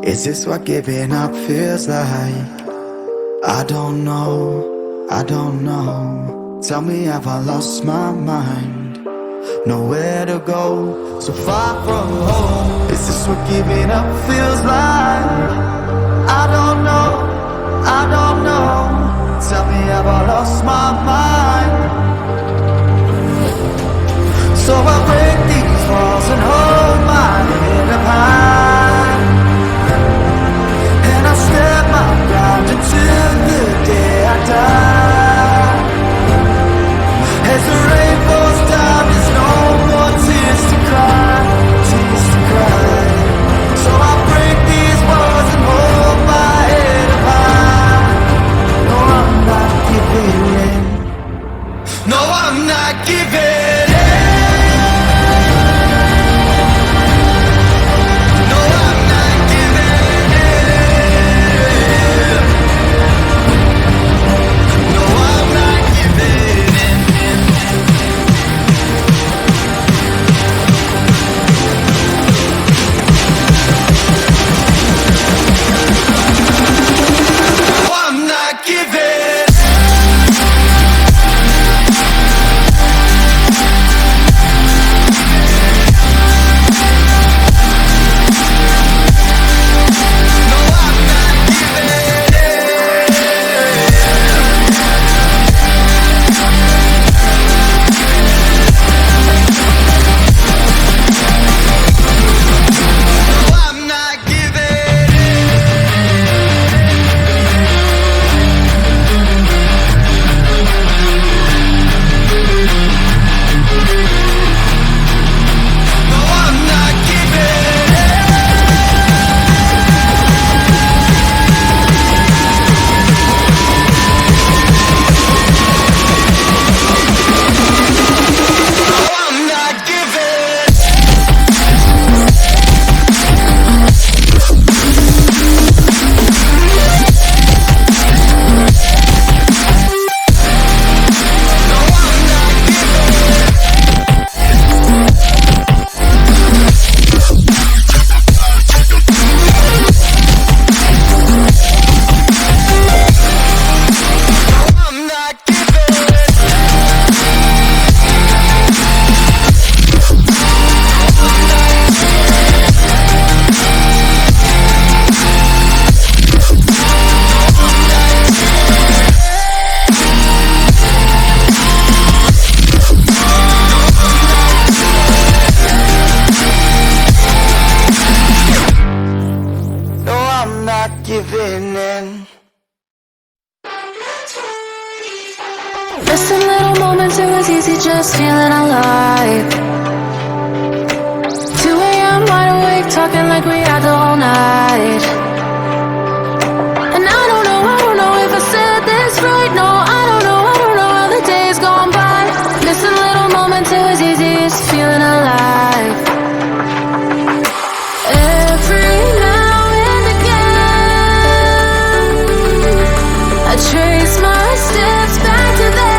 Is this what giving up feels like? I don't know, I don't know. Tell me, have I lost my mind? Nowhere to go, so far from home. Is this what giving up feels like? I don't know, I don't know. Tell me, have I lost my mind? So I break these walls and hold my head up high, and I'll stand my ground until the day I die. As the rain falls down, there's no more tears to cry, tears to cry. So I break these walls and hold my head up high. No, I'm not giving in. No, I'm not giving in. Missing little moments, it was easy just feeling alive. 2 a.m. wide awake, talking like we had the whole night. And I don't know if I said this right. No, I don't know how the days gone by. Missing little moments, it was easy just feeling alive. Every now and again, I trace my steps back to then.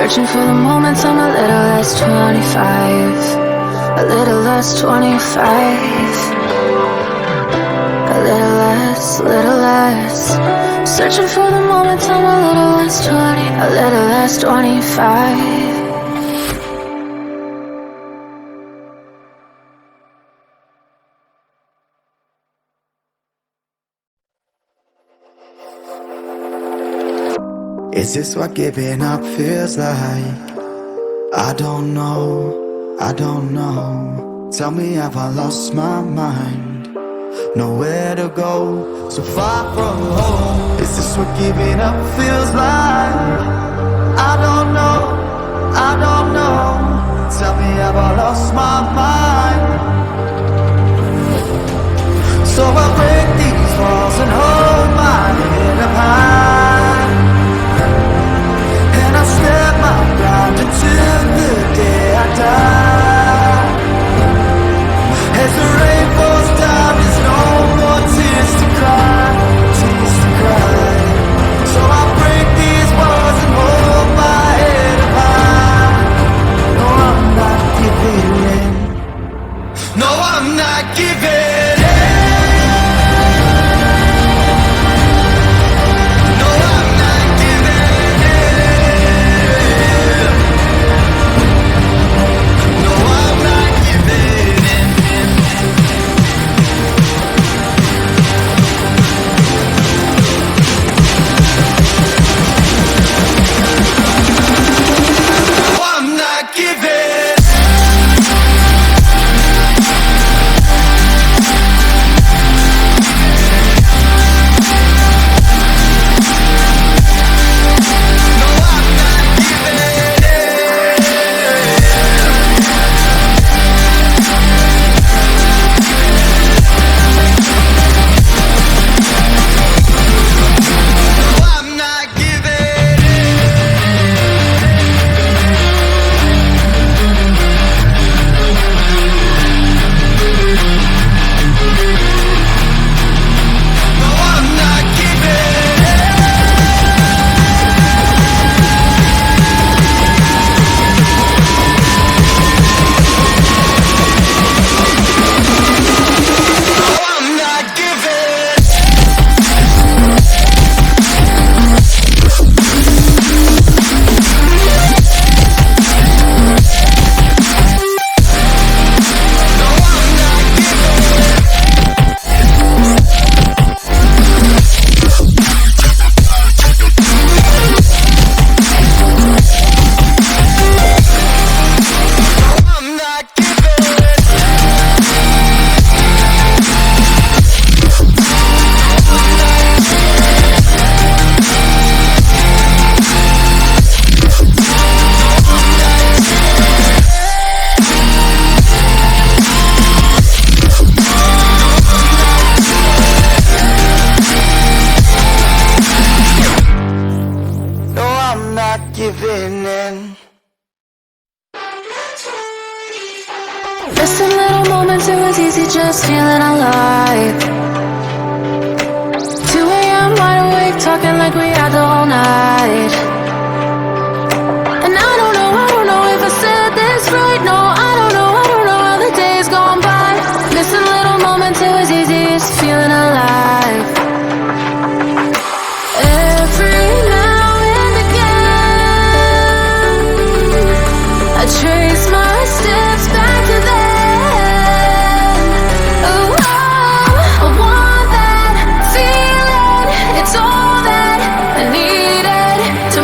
Searching for the moments I'm a little less 25. A little less 25. A little less, little less. Searching for the moments I'm a little less 20. A little less 25. Is this what giving up feels like? I don't know, I don't know. Tell me, have I lost my mind? Nowhere to go, so far from home. Is this what giving up feels like? I don't know, I don't know. Tell me, have I lost my mind? So I break these walls and hold my head up high, and I step my ground until the day I die. As the rain falls down, there's no more tears to cry, tears to cry. So I break these walls and hold my head up high. No, I'm not giving in. No, I'm not giving in. No, I'm not giving in. No, I'm not giving in. No, I'm not giving. No, I'm not No, I'm not giving. No, I'm not giving. No, I'm not giving. No, I'm not giving. No, I'm not giving. No, I'm not giving in. Missing little moments, it was easy just feeling alive. 2 a.m. wide awake, talking like we had the whole night. And I don't know if I said this right. No, I don't know how the days gone by. Missing little moments, it was easy just feeling alive. Every now and again, I trace my steps back to then. Oh, I want that feeling. It's all that I needed to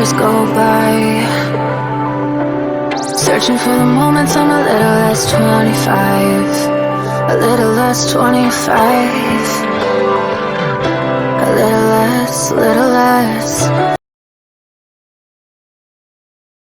days go by. Searching for the moments I'm a little less 25, a little less 25, a little less, little less.